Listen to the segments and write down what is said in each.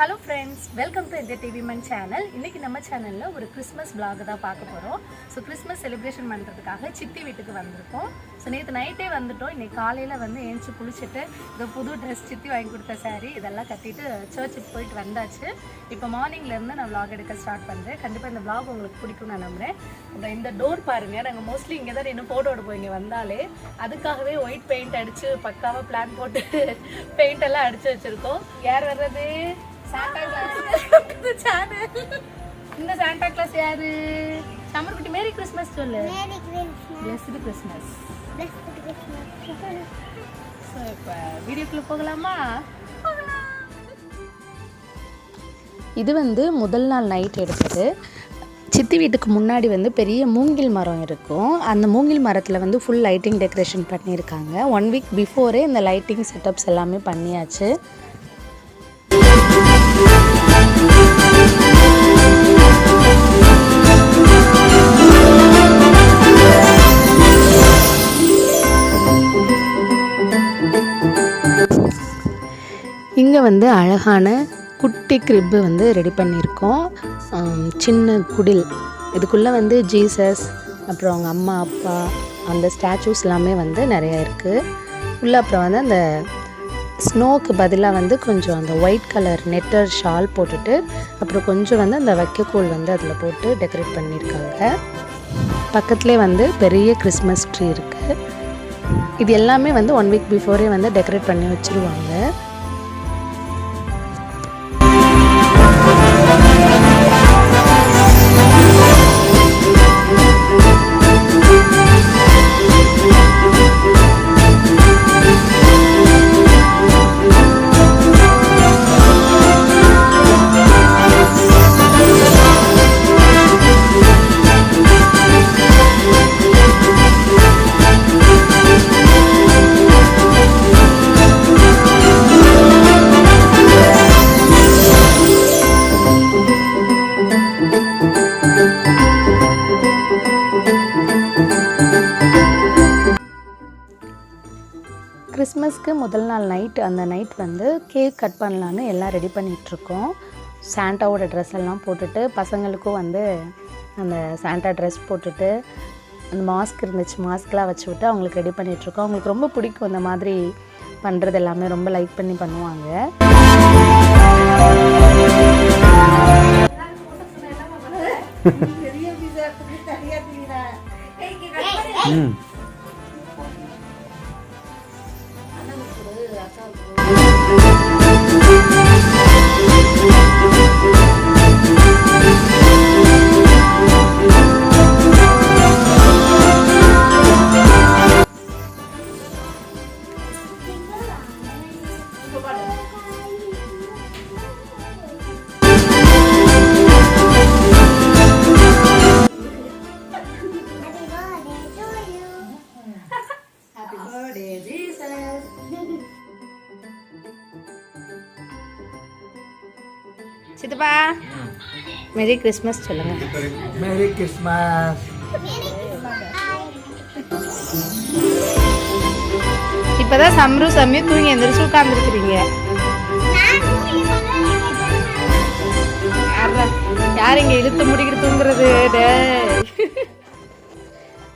Hello friends, welcome to India TV Man channel. இன்னைக்கு நம்ம சேனல்ல ஒரு கிறிஸ்மஸ் vlog தான் பார்க்க போறோம். சோ கிறிஸ்மஸ் செலிப்ரேஷன் பண்றதுக்காக சித்தி வீட்டுக்கு வந்திருக்கோம். சோ நேத்து நைட்டே வந்துட்டோம். இன்னைக்கு காலையில வந்து ஏஞ்சி குளிச்சிட்டு இந்த புது Dress சித்தி வாங்கி கொடுத்த saree இதெல்லாம் கட்டிட்டு சர்ச்சுக்கு போயிட்டு வந்தாச்சு. இப்போ மார்னிங்ல இருந்து நான் vlog எடுக்க ஸ்டார்ட் பண்றேன். கண்டிப்பா இந்த vlog உங்களுக்கு பிடிக்கும் நான் நம்புறேன். அப்புறம் இந்த டோர் பாருங்க. நாங்க மோஸ்ட்லி இங்க தான் இன்னும் போட்டோ எடுப்போம் இங்க வந்தாலே. அதுக்காகவே ஒயிட் பெயிண்ட் அடிச்சு பக்காவா பிளான் போட்டு பெயிண்ட் எல்லாம் அடிச்சு வச்சிருக்கோம். யார் வர்றது? Santa Claus the channel. இந்த Santa Claus யாரு? சமர்குட்டி மேரி கிறிஸ்மஸ் சொல்லு. Merry Christmas. Blessed Christmas. Blessed Christmas. So இப்போ வீடியோக்குள்ள போகலாமா? போகலாம். இது வந்து முதல் நாள் நைட் எடுத்தது. சித்தி வீட்டுக்கு முன்னாடி வந்து பெரிய மூங்கில் மரம் இருக்கும். அந்த மூங்கில் மரத்தில் வந்து ஃபுல் லைட்டிங் டெக்கரேஷன் பண்ணியிருக்காங்க. 1 வீக் பிஃபோரே இந்த லைட்டிங் செட்டப்ஸ் எல்லாமே பண்ணியாச்சு. இங்கே வந்து அழகான குட்டி கிரிப்பு வந்து ரெடி பண்ணியிருக்கோம். சின்ன குடில் இதுக்குள்ளே வந்து ஜீசஸ் அப்புறம் அவங்க அம்மா அப்பா அந்த ஸ்டாச்சூஸ் எல்லாமே வந்து நிறையா இருக்குது. உள்ளே அப்புறம் வந்து அந்த ஸ்னோவுக்கு பதிலாக வந்து கொஞ்சம் அந்த ஒயிட் கலர் நெட்டர் ஷால் போட்டுட்டு அப்புறம் கொஞ்சம் வந்து அந்த வைக்கக்கோல் வந்து அதில் போட்டு டெக்கரேட் பண்ணியிருக்காங்க. பக்கத்துலேயே வந்து பெரிய கிறிஸ்மஸ் ட்ரீ இருக்குது. இது எல்லாமே வந்து 1 வீக் பிஃபோரே வந்து டெக்கரேட் பண்ணி வச்சுருவாங்க. கிறிஸ்மஸ்க்கு முதல் நாள் நைட் அந்த நைட் வந்து கேக் கட் பண்ணலான்னு எல்லாம் ரெடி பண்ணிகிட்ருக்கோம். சாண்டாவோட ட்ரெஸ் எல்லாம் போட்டுட்டு பசங்களுக்கும் வந்து அந்த சாண்டா ட்ரெஸ் போட்டுட்டு அந்த மாஸ்க் இருந்துச்சு மாஸ்க்லாம் வச்சு விட்டு அவங்களுக்கு ரெடி பண்ணிகிட்ருக்கோம். அவங்களுக்கு ரொம்ப பிடிக்கும் அந்த மாதிரி பண்ணுறது எல்லாமே ரொம்ப லைக் பண்ணி பண்ணுவாங்க. சித்தப்பா மேரி கிறிஸ்மஸ் சொல்லுங்க. Merry Christmas. இப்பதான் சம்ரு சமயம் தூங்கி எந்திரிச்சு உட்கார்ந்துருக்கிறீங்க. யார் இங்க இழுத்து முடிக்கிட்டு தூங்குறது?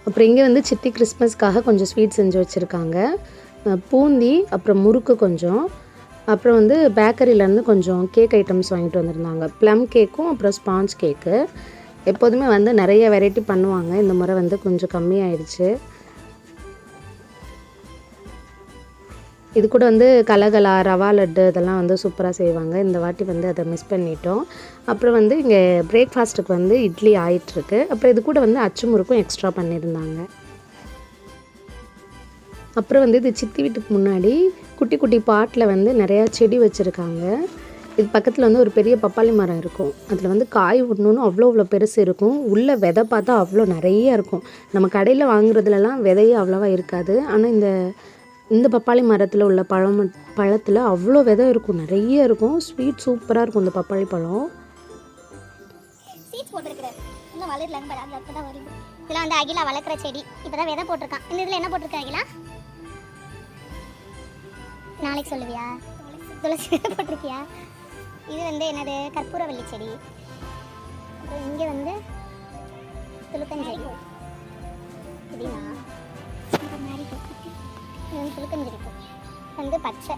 அப்புறம் இங்கே வந்து சித்தி கிறிஸ்மஸ்க்காக கொஞ்சம் ஸ்வீட் செஞ்சு வச்சுருக்காங்க. பூந்தி அப்புறம் முறுக்கு கொஞ்சம் அப்புறம் வந்து பேக்கரியிலேருந்து கொஞ்சம் கேக் ஐட்டம்ஸ் வாங்கிட்டு வந்திருந்தாங்க. ப்ளம் கேக்கும் அப்புறம் ஸ்பாஞ்ச் கேக்கு. எப்போதுமே வந்து நிறைய வெரைட்டி பண்ணுவாங்க. இந்த முறை வந்து கொஞ்சம் கம்மியாயிடுச்சு. இது கூட வந்து கலகலா ரவா லட்டு இதெல்லாம் வந்து சூப்பராக செய்வாங்க. இந்த வாட்டி வந்து அதை மிஸ் பண்ணிட்டோம். அப்புறம் வந்து இங்கே பிரேக்ஃபாஸ்ட்டுக்கு வந்து இட்லி ஆயிட்டுருக்கு. அப்புறம் இது கூட வந்து அச்சு முறுக்கும் எக்ஸ்ட்ரா பண்ணியிருந்தாங்க. அப்புறம் வந்து இது சித்தி வீட்டுக்கு முன்னாடி குட்டி குட்டி பாட்டில் வந்து நிறையா செடி வச்சுருக்காங்க. இது பக்கத்தில் வந்து ஒரு பெரிய பப்பாளி மரம் இருக்கும். அதில் வந்து காய் ஒன்று அவ்வளோ பெருசு இருக்கும். உள்ளே விதை பார்த்தா அவ்வளோ நிறைய இருக்கும். நம்ம கடையில் வாங்குறதுலலாம் விதையே அவ்வளோவா இருக்காது. ஆனால் இந்த பப்பாளி மரத்தில் உள்ள பழத்தில் அவ்வளோ விதை இருக்கும், நிறைய இருக்கும். ஸ்வீட் சூப்பராக இருக்கும் இந்த பப்பாளி பழம். இதெல்லாம் வந்து அகிலா வளர்க்குற செடி. இப்போ தான் விதை போட்டிருக்கான். இந்த இதில் என்ன போட்டிருக்கேன் அகிலா? நாளைக்கு சொல்லுவியா? துளசி போட்டிருக்கியா? இது வந்து என்னது கற்பூரவள்ளி செடி. அப்புறம் இங்கே வந்து துளுக்கஞ்செடி. புதினா, இது வந்து துளுக்கஞ்செடி பூ. வந்து பச்சை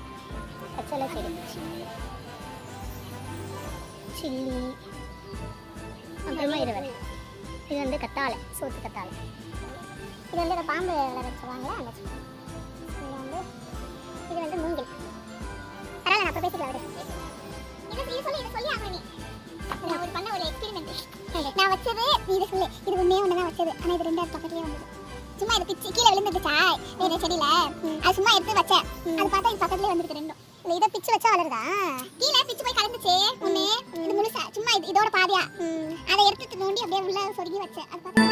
செடி, சில்லி. அப்புறமா இது வந்து கத்தாழை, சோத்து கத்தாழை. இது வந்து இந்த பாம்பு வச்சுருவாங்களா அந்த செடி. இது வந்து மூங்கில். பரவாயில்ல, நான் அப்போ பேசிக்கலாம். இது சொல்லி ஆகணும். நான் ஒரு பண்ண ஒரு எக்ஸ்பெரிமெண்ட் நான் வச்சது. இது சொல்லு, இது ஒன்றே ஒன்று தான் வச்சது. ஆனால் இது 2 பக்கத்துலேயே வந்தது. சும்மா இது பிச்சு கீழே விழுந்துருச்சா வேறு செடியில், அது சும்மா எடுத்து வச்சேன். அது பார்த்தா இது பக்கத்துலேயே வந்துருக்கு 2. இல்லை இதை பிச்சு வச்சா வளருதா? கீழே பிச்சு போய் கலந்துச்சு ஒன்று. இது முழுசா சும்மா இதோட பாதியா அதை எடுத்துட்டு நோண்டி அப்படியே உள்ள சொருகி வச்சேன். அது பார்த்தா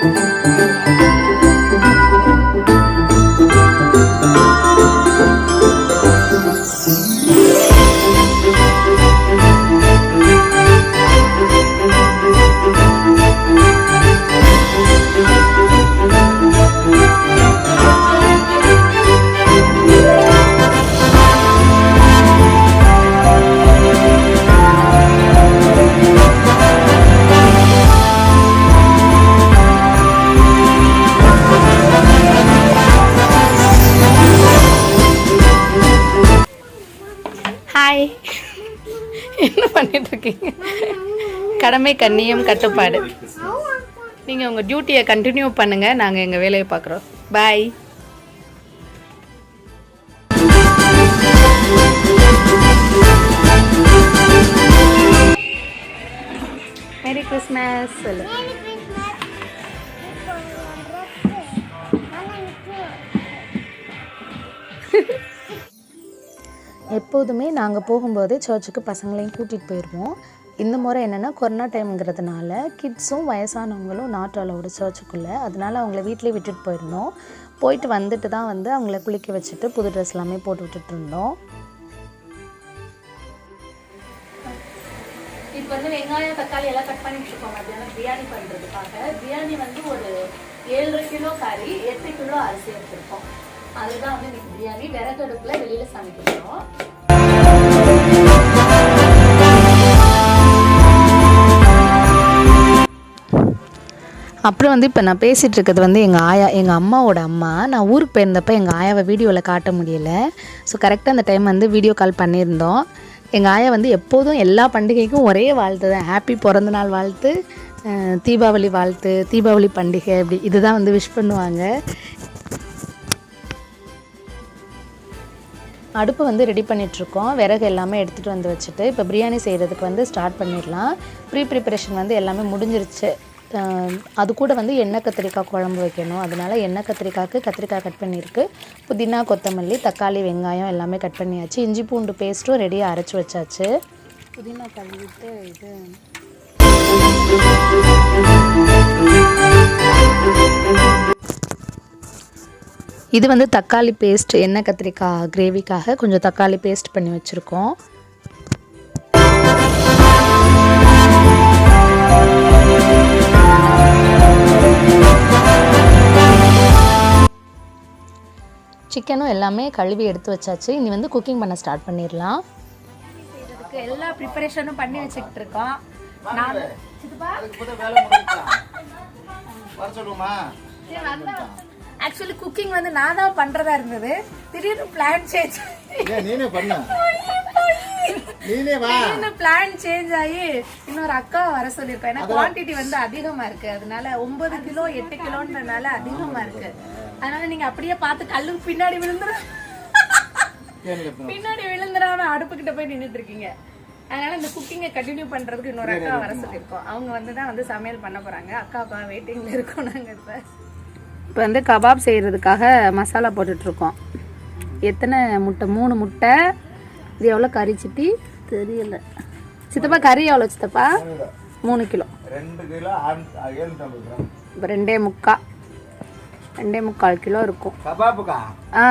ஹாய், என்ன பண்ணிட்டு இருக்கீங்க? கடமை கண்ணியம் கட்டுப்பாடு. நீங்கள் உங்கள் டியூட்டியை கண்டினியூ பண்ணுங்கள், நாங்கள் எங்கள் வேலையை பார்க்குறோம். பாய். மேரி கிறிஸ்மஸ் சொல்லு. எப்போதுமே நாங்கள் போகும்போதே சர்ச்சுக்கு பசங்களையும் கூட்டிகிட்டு போயிடுவோம். இந்த முறை என்னென்னா கொரோனா டைம்ங்கிறதுனால கிட்ஸும் வயசானவங்களும் நாட் அலவுடு சர்ச்சுக்குள்ளே. அதனால் அவங்கள வீட்டிலே விட்டுட்டு போயிருந்தோம். போயிட்டு வந்துட்டு தான் வந்து அவங்கள குளிக்க வச்சுட்டு புது ட்ரெஸ் எல்லாமே போட்டு விட்டுட்டு இருந்தோம். இப்போ வந்து வெங்காயம் தக்காளி எல்லாம் கட் பண்ணி வச்சுருக்கோம் மத்தியானம் பிரியாணி பண்ணுறதுக்காக. பிரியாணி வந்து ஒரு 7 கிலோ கறி, 8 கிலோ அரிசி எடுத்துருக்கோம். அதுதான் வந்து இன்னைக்கு பிரியாணி. விறகு அடுப்பில் வெளியில் சமைக்கிறோம். அப்புறம் வந்து இப்போ நான் பேசிகிட்டு இருக்கிறது வந்து எங்கள் ஆயா, எங்கள் அம்மாவோட அம்மா. நான் ஊருக்கு போயிருந்தப்போ எங்கள் ஆயாவை வீடியோவில் காட்ட முடியலை. ஸோ கரெக்டாக அந்த டைம் வந்து வீடியோ கால் பண்ணியிருந்தோம். எங்கள் ஆயா வந்து எப்போதும் எல்லா பண்டிகைக்கும் ஒரே வாழ்த்து தான். ஹாப்பி பிறந்தநாள் வாழ்த்து, தீபாவளி வாழ்த்து, தீபாவளி பண்டிகை அப்படி இதுதான் வந்து விஷ் பண்ணுவாங்க. அடுப்பு வந்து ரெடி பண்ணிகிட்ருக்கோம். விறகு எல்லாமே எடுத்துகிட்டு வந்து வச்சுட்டு இப்போ பிரியாணி செய்கிறதுக்கு வந்து ஸ்டார்ட் பண்ணிடலாம். ப்ரிப்ரேஷன் வந்து எல்லாமே முடிஞ்சிருச்சு. அது கூட வந்து எண்ணெய் கத்திரிக்காய் குழம்பு வைக்கணும். அதனால எண்ணெய் கத்திரிக்காய்க்கு கத்திரிக்காய் கட் பண்ணியிருக்கு. புதினா, கொத்தமல்லி, தக்காளி, வெங்காயம் எல்லாமே கட் பண்ணியாச்சு. இஞ்சி பூண்டு பேஸ்ட்டும் ரெடியாக அரைச்சி வச்சாச்சு. புதினா கழுவிட்டு இது வந்து தக்காளி பேஸ்ட், எண்ணெய் கத்திரிக்காய் கிரேவிக்காக கொஞ்சம் தக்காளி பேஸ்ட் பண்ணி வச்சுருக்கோம். சிக்கனும் எல்லாமே கழுவி எடுத்து வச்சாச்சு. இனி வந்து குக்கிங் பண்ண ஸ்டார்ட் பண்ணிடலாம். செய்கிறதுக்கு எல்லா ப்ரிப்பரேஷனும் பண்ணி வச்சுக்கிட்டு இருக்கோம். ஆக்சுவலி குக்கிங் வந்து நான் தான் பண்றதா இருந்தது. திடீர்னு பிளான் சேஞ்ச் பிளான் சேஞ்ச் ஆகி இன்னொரு அக்கா வர சொல்லியிருக்கோம். ஏன்னா குவான்டிட்டி வந்து அதிகமா இருக்கு. அதனால 9 கிலோ 8 கிலோன்றனால அதிகமா இருக்கு. அதனால நீங்க அப்படியே பார்த்து கல்லு பின்னாடி விழுந்துடாம அடுப்பு கிட்ட போய் நின்றுட்டு இருக்கீங்க. அதனால இந்த குக்கிங்கை கண்டினியூ பண்றதுக்கு இன்னொரு அக்கா வர சொல்லியிருக்கோம். அவங்க வந்துதான் வந்து சமையல் பண்ண போறாங்க. அக்காவுக்காக வெயிட்டிங்ல இருக்கோம் நாங்க. இப்போ வந்து கபாப் செய்யறதுக்காக மசாலா போட்டுட்டு இருக்கோம். எத்தனை முட்டை? 3 முட்டை. இது எவ்வளோ கறி சித்தி தெரியல. சித்தப்பா கறி எவ்வளோ சித்தப்பா? 3 கிலோ. 2 kilo 750 gram. இப்போ 2.25 கிலோ இருக்கும். கபாபுக்கா? ஆ,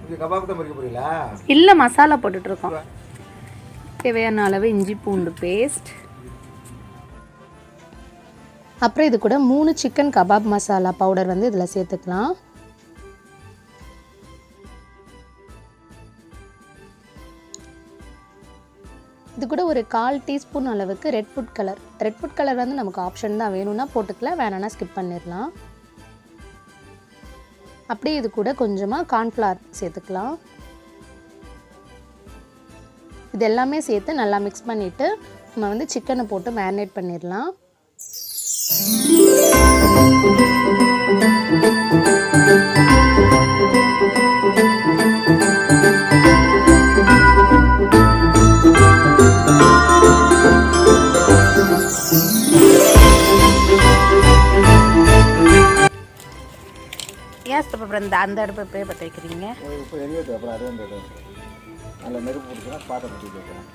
இது கபாப் தான் பொரிக்க போறீங்களா? இல்லை, மசாலா போட்டுட்டு இருக்கோம். தேவையான அளவு இஞ்சி பூண்டு பேஸ்ட். அப்புறம் இது கூட 3 சிக்கன் கபாப் மசாலா பவுடர் வந்து இதில் சேர்த்துக்கலாம். இது கூட ஒரு 1/4 டீஸ்பூன் அளவுக்கு ரெட் ஃபுட் கலர் வந்து நமக்கு ஆப்ஷன் தான், வேணும்னா போட்டுக்கலாம், வேணும்னா ஸ்கிப் பண்ணிடலாம். அப்படியே இது கூட கொஞ்சமாக கார்ன்ஃப்ளவர் சேர்த்துக்கலாம். இது எல்லாமே சேர்த்து நல்லா மிக்ஸ் பண்ணிவிட்டு நம்ம வந்து சிக்கனை போட்டு மேரினேட் பண்ணிடலாம். ஏன் அப்புறம் அந்த அடுப்பை போய் பற்ற வைக்கிறீங்க? இப்போ எரியுது, அப்புறம் அது வந்து அதில் நெருப்பு பிடிச்சினா பாத்திரம் பற்றி வைக்கிறேன்.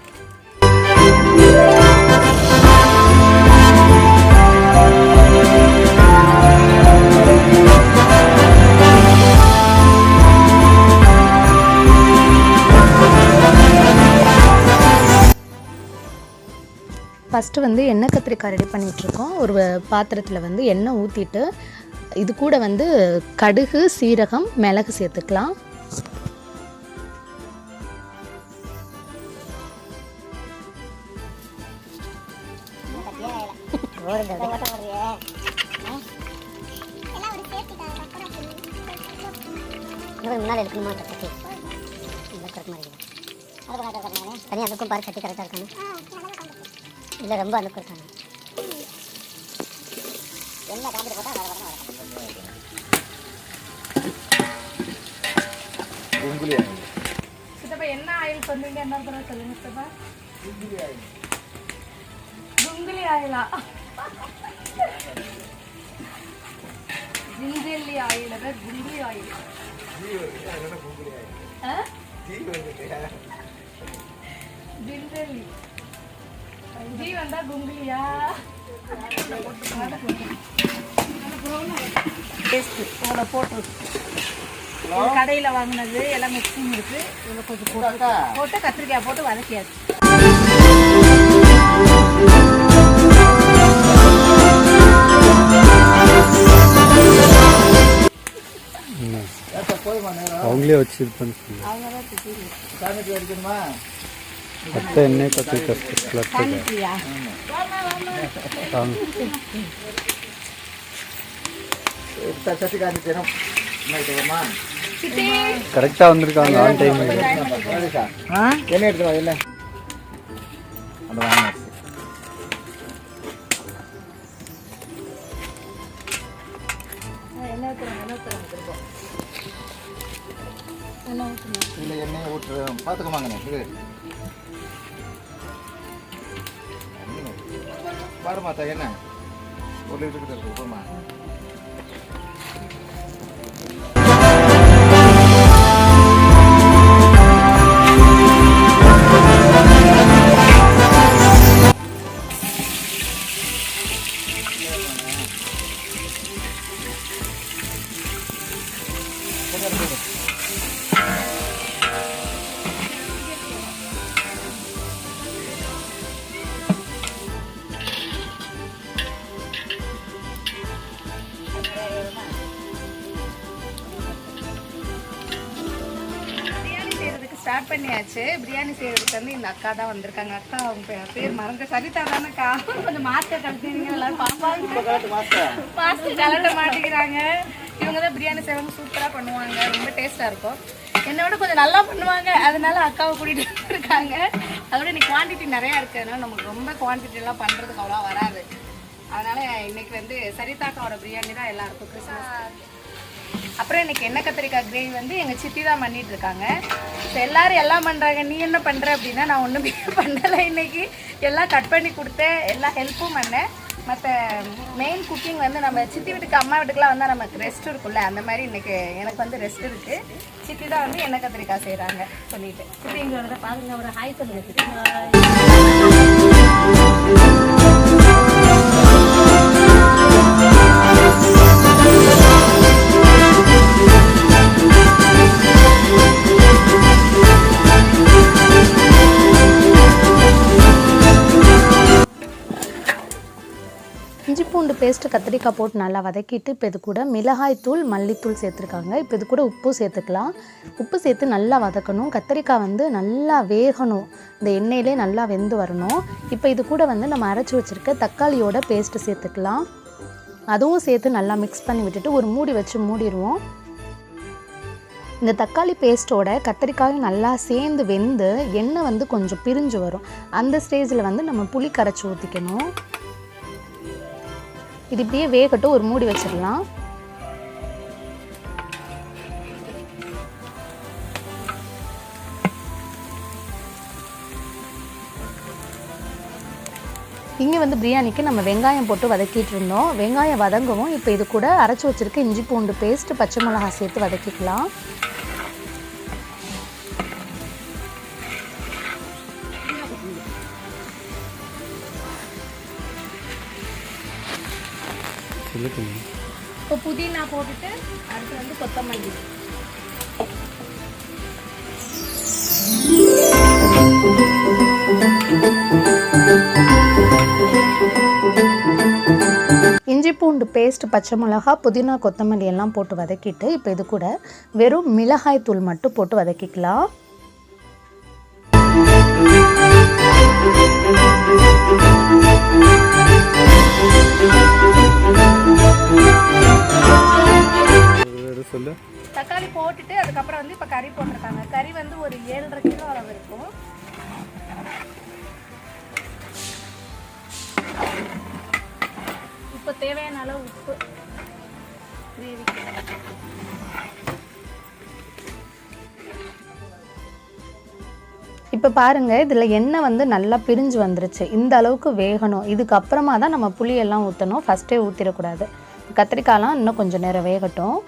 ஃபஸ்ட்டு வந்து எண்ணெய் கத்திரிக்காய் ரெடி பண்ணிகிட்ருக்கோம். ஒரு பாத்திரத்தில் வந்து எண்ணெய் ஊற்றிட்டு இது கூட வந்து கடுகு, சீரகம், மிளகு சேர்த்துக்கலாம். முன்னாடி இருக்கணுமா கட்டி தனியாக அதுக்கும் பாரு கட்டி கரெக்டாக இருக்கணும். இல்லை ரொம்ப அனுப்பு இருக்காங்க. என்ன காமிட்டு போட்டால் வர வர குங்குலி ஆயில். சித்தப்பா என்ன ஆயில் பண்ணுவீங்க? என்ன தடவை சொல்லுங்க சித்தப்பா. குங்குலி ஆயில். குங்குலி ஆயிலா? ஜிஞ்சல்லி ஆயில், அதாவது குங்குலி ஆயில். குங்குலி ஆயில். ஜிஞ்சல்லி ஜி வந்தா குங்குலியா? இவ்வளோ போட்டு கடையில் வாங்கினது எல்லாம் மிக்சிங் இருக்கு. இவ்வளோ கொஞ்சம் போட்டு கத்திரிக்காய் போட்டு வதக்கியாச்சு. அவங்களே வச்சு இது பண்ணி சாமிக்கு வரைக்கணுமா? அத்தை எண்ணெய் கத்திரிக்காய் சட்டி காமிக்கணும். கரெக்டாக வந்திருக்காங்க ஆன் டைம். என்ன எடுத்து வா இல்லை அந்த வாங்க. இல்லை எண்ணெயை ஊற்று பார்த்துக்கோமாங்கண்ணே. இது பாருமாத்தா என்ன 1 லிட்டருக்கு இருக்கு போமா. ஸ்டார்ட் பண்ணியாச்சு. பிரியாணி செய்யறதுக்கு வந்து இந்த அக்கா தான் வந்திருக்காங்க. அக்கா அவங்க பேர் மறந்து சரிதா தானேக்கா? கொஞ்சம் மாஸ்டர் கலந்துங்க, எல்லாரும் பார்ப்பாங்க. மாஸ்டர் கலட்ட மாட்டேங்கிறாங்க. இவங்க தான் பிரியாணி செய்வாங்க, சூப்பராக பண்ணுவாங்க, ரொம்ப டேஸ்ட்டாக இருக்கும். என்னோட கொஞ்சம் நல்லா பண்ணுவாங்க, அதனால அக்காவை கூட்டிகிட்டு இருக்காங்க. அதோட இன்னைக்கு குவான்டிட்டி நிறையா இருக்குது, அதனால நமக்கு ரொம்ப குவான்டிட்டிலாம் பண்ணுறதுக்கு அவ்வளோ வராது. அதனால இன்னைக்கு வந்து சரிதாக்காவோட பிரியாணி தான் எல்லாருக்கும் கிறிஸ்மஸ். அப்புறம் இன்னைக்கு எண்ணெய் கத்திரிக்காய் கிரேவி வந்து எங்கள் சித்தி தான் பண்ணிட்டு இருக்காங்க. ஸோ எல்லாரும் எல்லாம் பண்ணுறாங்க, நீ என்ன பண்ணுற அப்படின்னா நான் ஒன்றுமே பண்ணலை. இன்னைக்கு எல்லாம் கட் பண்ணி கொடுத்தேன், எல்லாம் ஹெல்ப்பும் பண்ணேன். மற்ற மெயின் குக்கிங் வந்து நம்ம சித்தி வீட்டுக்கு அம்மா வீட்டுக்குலாம் வந்தால் நமக்கு ரெஸ்ட் இருக்குல்ல, அந்த மாதிரி இன்னைக்கு எனக்கு வந்து ரெஸ்ட் இருக்குது. சித்தி தான் வந்து எண்ணெய் கத்திரிக்காய் செய்கிறாங்க சொல்லிட்டு. சித்தி எங்களோட பாருங்க, ஒரு ஹாய் சொல்லுங்க. இஞ்சி பூண்டு பேஸ்ட்டு கத்திரிக்காய் போட்டு நல்லா வதக்கிட்டு இப்போ இது கூட மிளகாய் தூள் மல்லித்தூள் சேர்த்துருக்காங்க. இப்போ இது கூட உப்பு சேர்த்துக்கலாம். உப்பு சேர்த்து நல்லா வதக்கணும். கத்திரிக்காய் வந்து நல்லா வேகணும், இந்த எண்ணெயிலே நல்லா வெந்து வரணும். இப்போ இது கூட வந்து நம்ம அரைச்சி வச்சுருக்க தக்காளியோட பேஸ்ட்டு சேர்த்துக்கலாம். அதுவும் சேர்த்து நல்லா மிக்ஸ் பண்ணி விட்டுட்டு ஒரு மூடி வச்சு மூடிடுவோம். இந்த தக்காளி பேஸ்ட்டோட கத்திரிக்காயும் நல்லா சேர்ந்து வெந்து எண்ணெய் வந்து கொஞ்சம் பிரிஞ்சு வரும். அந்த ஸ்டேஜில் வந்து நம்ம புளி கரைச்சி ஊற்றிக்கணும். இது இப்படியே வேகட்டும், ஒரு மூடி வச்சிடலாம். இங்கே வந்து பிரியாணிக்கு நம்ம வெங்காயம் போட்டு வதக்கிட்டு இருந்தோம். வெங்காயம் வதங்கவும் இப்போ இது கூட அரைச்சி வச்சுருக்க இஞ்சி பூண்டு பேஸ்ட்டு பச்சை மிளகா சேர்த்து வதக்கிக்கலாம். இப்போ புதினா போட்டுட்டு அடுத்து வந்து கொத்தமல்லி. இஞ்சி பூண்டு பேஸ்ட், பச்சை மிளகா, புதினா, கொத்தமல்லி எல்லாம் போட்டு வதக்கிட்டு இப்போ இது கூட வெறும் மிளகாய் தூள் மட்டும் போட்டு வதக்கிக்கலாம். தக்காளி போட்டுட்டு அதுக்கப்புறம் வந்து இப்போ கறி போட்டிருக்காங்க. கறி வந்து ஒரு 7.5 கிலோ அளவு இருக்கும். இப்போ தேவையான அளவு உப்பு இப்போ பாருங்கள், இதில் எண்ணெய் வந்து நல்லா பிரிஞ்சு வந்துருச்சு. இந்த அளவுக்கு வேகணும். இதுக்கப்புறமா தான் நம்ம புளியெல்லாம் ஊற்றணும். ஃபஸ்ட்டே ஊற்றிடக்கூடாது. கத்திரிக்காயெலாம் இன்னும் கொஞ்சம் நேரம் வேகட்டும்.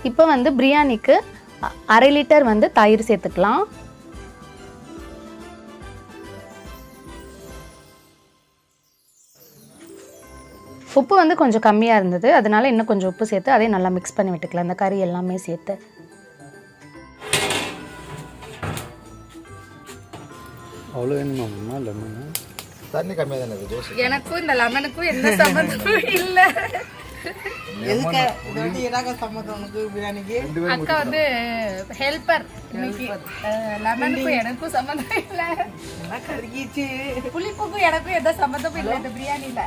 இப்போ வந்து பிரியாணிக்கு 1/2 லிட்டர் வந்து தயிர் சேர்த்துக்கலாம். உப்பு வந்து கொஞ்சம் கம்மியாக இருந்தது, அதனால இன்னும் கொஞ்சம் உப்பு சேர்த்து அதே நல்லா மிக்ஸ் பண்ணி விட்டுக்கலாம். அந்த கறி எல்லாமே சேர்த்து அவ்வளோ வேணுமா? லெமன் தண்ணி கம்மியாக தானே இருக்குது. எனக்கும் இந்த லெமனுக்கும் எந்த சம்மந்தமும் இல்லை. அக்கா வந்து ஹெல்ப்பர். லெமனுக்கும் எனக்கும் சம்மந்தம் இல்லை, புளிப்புக்கும் எனக்கும் எந்த சம்மந்தமும் இல்லை இந்த பிரியாணியில்.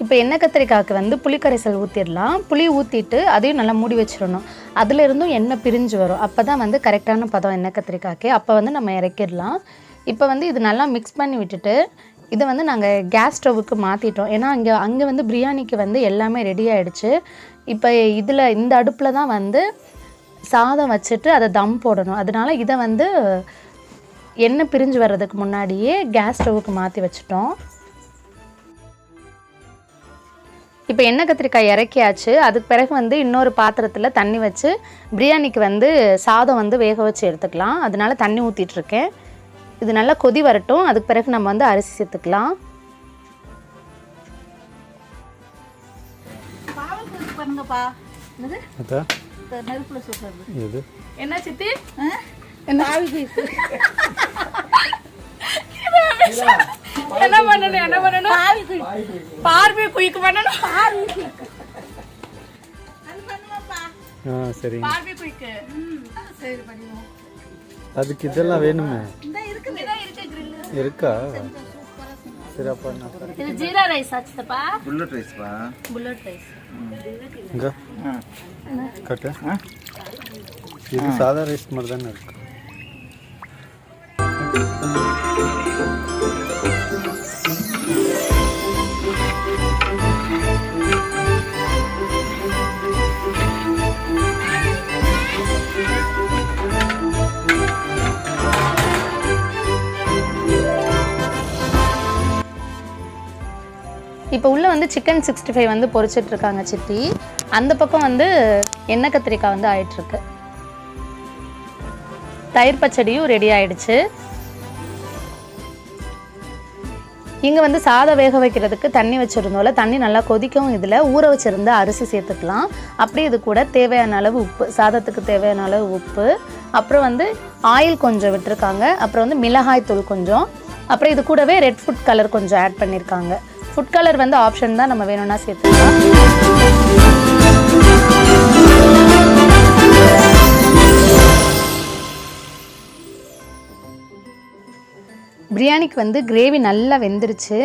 இப்போ எண்ணெய் கத்திரிக்காய்க்கு வந்து புளிக்கரைசல் ஊற்றிடலாம். புளி ஊற்றிட்டு அதையும் நல்லா மூடி வச்சிடணும். அதிலிருந்தும் எண்ணெய் பிரிஞ்சு வரும். அப்போ தான் வந்து கரெக்டான பதம் எண்ணெய் கத்திரிக்காய்க்கு. அப்போ வந்து நம்ம இறக்கிடலாம். இப்போ வந்து இது நல்லா மிக்ஸ் பண்ணி விட்டுட்டு இதை வந்து நாங்கள் கேஸ் ஸ்டவ்வுக்கு மாற்றிட்டோம். ஏன்னா அங்கே வந்து பிரியாணிக்கு வந்து எல்லாமே ரெடி ஆகிடுச்சு. இப்போ இந்த அடுப்பில் தான் வந்து சாதம் வச்சுட்டு அதை தம் போடணும். அதனால இதை வந்து எண்ணெய் பிரிஞ்சு வர்றதுக்கு முன்னாடியே கேஸ் ஸ்டவ்வுக்கு மாற்றி வச்சுட்டோம். இப்போ எண்ணெய் கத்திரிக்காய் இறக்கியாச்சு. அதுக்கு பிறகு வந்து இன்னொரு பாத்திரத்தில் தண்ணி வச்சு பிரியாணிக்கு வந்து சாதம் வந்து வேக வச்சு எடுத்துக்கலாம். அதனால தண்ணி ஊற்றிட்டுருக்கேன். இது நல்லா கொதி வரட்டும். அதுக்கு பிறகு நம்ம வந்து அரிசி சேர்த்துக்கலாம். பண்ணுங்கப்பா. நெருப்புல சுடுறது என்ன சித்தி? என்ன பண்ணணும்? பார்வை குயிக் பண்ணணும். சரி, பார்வை குயிக். சரி பண்ணுவோம். அதுக்கு இதெல்லாம் வேணுமே. இருக்கா? சரி, அப்ப இது ஜீரா ரைஸ் ஆச்சுப்பா. புல்லட் ரைஸ் பா. Bullet rice. இங்க கட்ட. இது சாதா ரைஸ் மாதிரி தானே இருக்கு. இப்போ உள்ள வந்து சிக்கன் 65 வந்து பொரிச்சிட்டு இருக்காங்க சித்தி. அந்த பக்கம் வந்து எண்ணெய் கத்திரிக்காய் வந்து ஆயிட்டுருக்கு. தயிர் பச்சடியும் ரெடி ஆயிடுச்சு. இங்கே வந்து சாதம் வேக வைக்கிறதுக்கு தண்ணி வச்சுருந்தோம்ல, தண்ணி நல்லா கொதிக்கவும் இதில் ஊற வச்சுருந்த அரிசி சேர்த்துக்கலாம். அப்படி இது கூட தேவையான அளவு உப்பு, சாதத்துக்கு தேவையான அளவு உப்பு, அப்புறம் வந்து ஆயில் கொஞ்சம் விட்டுருக்காங்க, அப்புறம் வந்து மிளகாய் தூள் கொஞ்சம், அப்புறம் இது கூடவே ரெட் ஃபுட் கலர் கொஞ்சம் ஆட் பண்ணியிருக்காங்க. ஃபுட் கலர் வந்து ஆப்ஷன் தான், நம்ம வேணும்னா சேர்த்துக்கலாம். பிரியாணிக்கு வந்து கிரேவி நல்லா வெந்துருச்சு,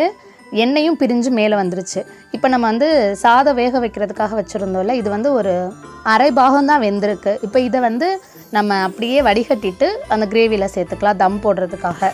எண்ணெயும் பிரிஞ்சு மேலே வந்துருச்சு. இப்போ நம்ம வந்து சாதம் வேக வைக்கிறதுக்காக வச்சுருந்தோம்ல, இது வந்து ஒரு அரை பாகம் தான் வெந்திருக்கு. இப்போ இதை வந்து நம்ம அப்படியே வடிகட்டிட்டு அந்த கிரேவியில் சேர்த்துக்கலாம் தம் போடுறதுக்காக.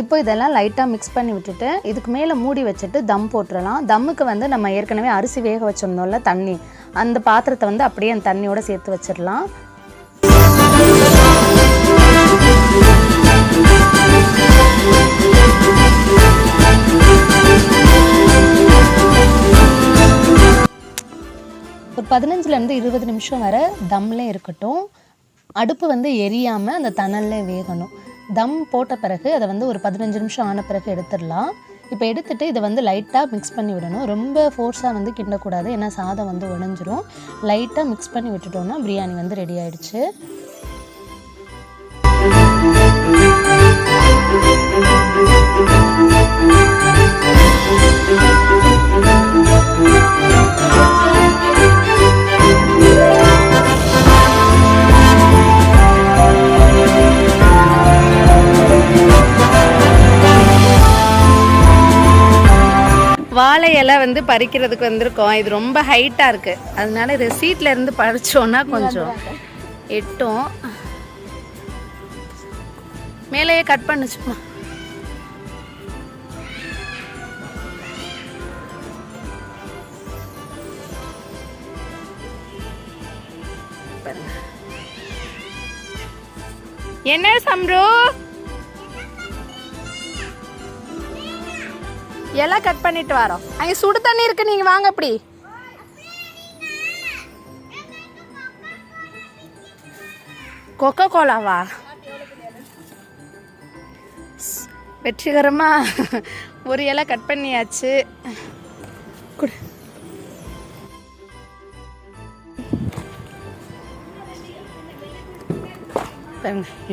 இப்போ இதெல்லாம் லைட்டாக மிக்ஸ் பண்ணி விட்டுட்டு இதுக்கு மேலே மூடி வச்சுட்டு தம் போட்டுடலாம். தம்முக்கு வந்து நம்ம ஏற்கனவே அரிசி வேக வச்சுருந்தோம்ல தண்ணி, அந்த பாத்திரத்தை வந்து அப்படியே அந்த தண்ணியோடு சேர்த்து வச்சிடலாம். ஒரு 15லேருந்து 20 நிமிஷம் வரை தம்லே இருக்கட்டும். அடுப்பு வந்து எரியாமல் அந்த தணல்லே வேகணும். தம் போட்ட பிறகு அதை வந்து ஒரு 15 நிமிஷம் ஆன பிறகு எடுத்துடலாம். இப்போ எடுத்துகிட்டு இதை வந்து லைட்டாக மிக்ஸ் பண்ணி விடணும். ரொம்ப ஃபோர்ஸாக வந்து கிண்டக்கூடாது, ஏன்னா சாதம் வந்து உடைஞ்சிரும். லைட்டாக மிக்ஸ் பண்ணி விட்டுட்டோம்னா பிரியாணி வந்து ரெடி ஆயிடுச்சு. வாழை இலை வந்து பறிக்கிறதுக்கு வந்திருக்கோம். இது ரொம்ப ஹைட்டாக இருக்குது, அதனால இது சீட்டில் இருந்து பறிச்சோன்னா கொஞ்சம் எட்டும். மேலேயே கட் பண்ணுச்சுமா. என்ன சம்ரு எல்லாம் கட் பண்ணிட்டு வரோம். அங்கே சுடு தண்ணி இருக்கு, நீங்க வாங்க. அப்படி கொக்கோ கோலாவா? வெற்றிகரமா ஒரு இலை கட் பண்ணியாச்சு.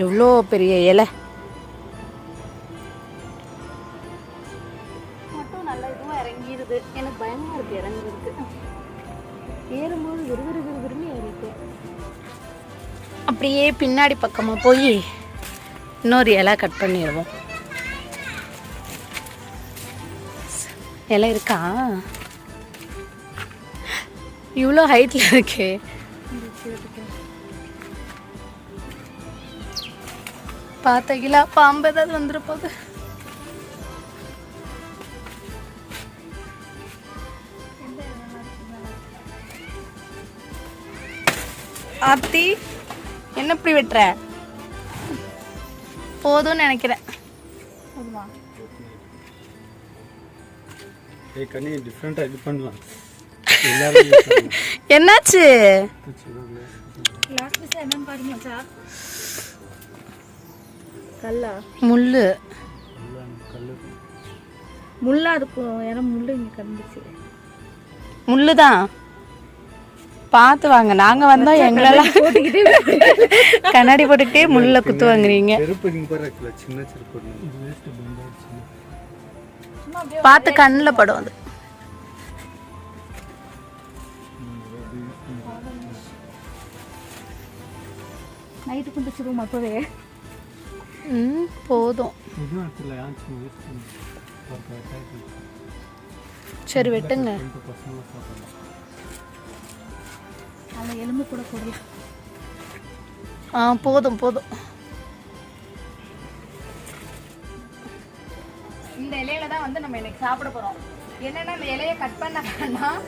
எவ்வளோ பெரிய இலை மட்டும் நல்லா இதுவும் இறங்கிடுது. எனக்கு பயமா இருக்கு இறங்குறதுக்கு. ஏறும்போது விறுவிறுன்னு ஏறிட்டு அப்படியே பின்னாடி பக்கமாக போய் இன்னொரு இலை கட் பண்ணிடுவோம். இலை இருக்கா? இவ்வளோ ஹைட்டில் இருக்கே. பார்த்தீங்களா, பாம்பு ஏதாவது வந்துட போகுது. ஆத்தி என்ன இப்படி வெட்டுற? போதும்னு நினைக்கிறேன். என்னாச்சு? முள்ளு முள்ளா இருக்கும். ஏன்னா முள்ளு இங்க கண்டுச்சு. முள்ளுதான் பார்த்து வாங்க. நாங்க வந்தோம், எங்களெல்லாம் கண்ணாடி போட்டுக்கிட்டே முள்ள குத்து வாங்குறீங்க. பார்த்து கண்ணில் படும் அது. நைட்டு குந்திச்சிருவோம் அப்பவே. போதும். சரி வெட்டுங்க. அதில் எலும்பு கூட போடலாம். போதும் போதும். இந்த இலையில தான் வந்து நம்ம இன்னைக்கு சாப்பிட போகிறோம். என்னென்னா இந்த இலையை கட் பண்ண வேண்டாம்,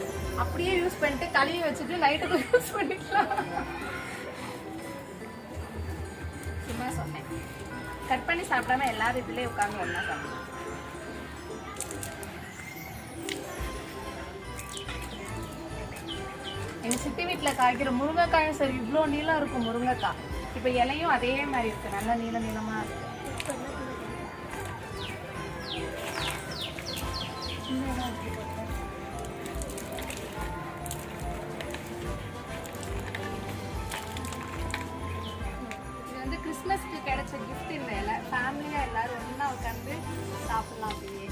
அப்படியே யூஸ் பண்ணிட்டு கழுவி வச்சுட்டு நைட்டுக்கு யூஸ் பண்ணிக்கலாம். சும்மா சொன்னேன். கட் பண்ணி சாப்பிடாம எல்லாரும் இதுலேயே உட்காந்து ஒன்றா சாப்பிடலாம். எங்கள் சித்தி வீட்டில் காய்க்கிற முருங்கைக்காயும் சரி, இவ்வளோ நீளம் இருக்கும் முருங்கைக்காய். இப்போ இலையும் அதே மாதிரி இருக்குது, நல்லா நீளமாக இருக்குது. இது வந்து கிறிஸ்மஸ்க்கு கிடைச்ச கிஃப்ட். இந்த இலை ஃபேமிலியாக எல்லாரும் ஒன்றா உட்காந்து சாப்பிடலாம். அப்படியே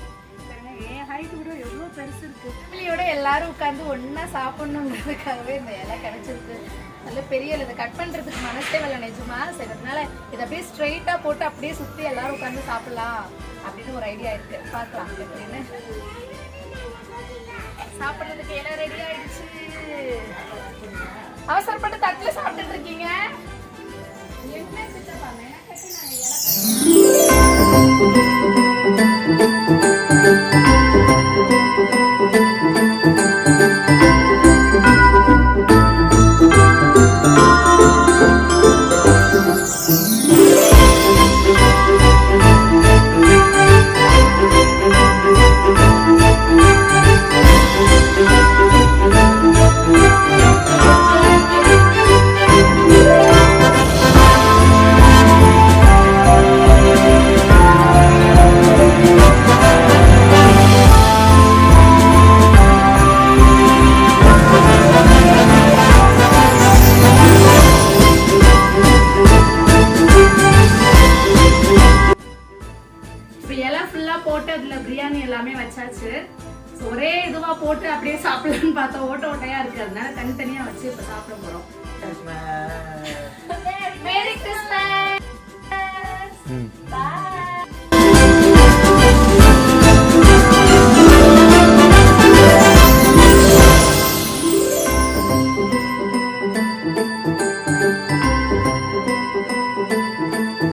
என் ஹைட் கூட எவ்வளோ பெருசு இருக்கு. ஃபேமிலியோட எல்லாரும் உட்காந்து ஒன்றா சாப்பிடணுங்கிறதுக்காகவே இந்த இலை கிடைச்சிருக்கு. நல்ல பெரிய இலை. கட் பண்ணுறதுக்கு மனசே வரல நிஜமா. சரி, அதனால இதை அப்படியே ஸ்ட்ரைட்டாக போட்டு அப்படியே சுற்றி எல்லாரும் உட்காந்து சாப்பிடலாம் அப்படின்னு ஒரு ஐடியா இருக்கு. பார்க்கலாம் எப்படின்னு. சாப்பிட்றதுக்கு இலை ரெடி ஆயிடுச்சு. அவசரப்பட்டு தட்டில் சாப்பிட்டுட்டு இருக்கீங்க. என்ன சித்தப்பா மெனக்கட்டு நாங்கள் போட்டு அதில் பிரியாணி எல்லாமே வச்சாச்சு. ஸோ ஒரே இதுவாக போட்டு அப்படியே சாப்பிடலான்னு பார்த்தா ஓட்ட ஓட்டையாக இருக்குது. அதனால தனித்தனியாக வச்சு இப்போ சாப்பிட போகிறோம்.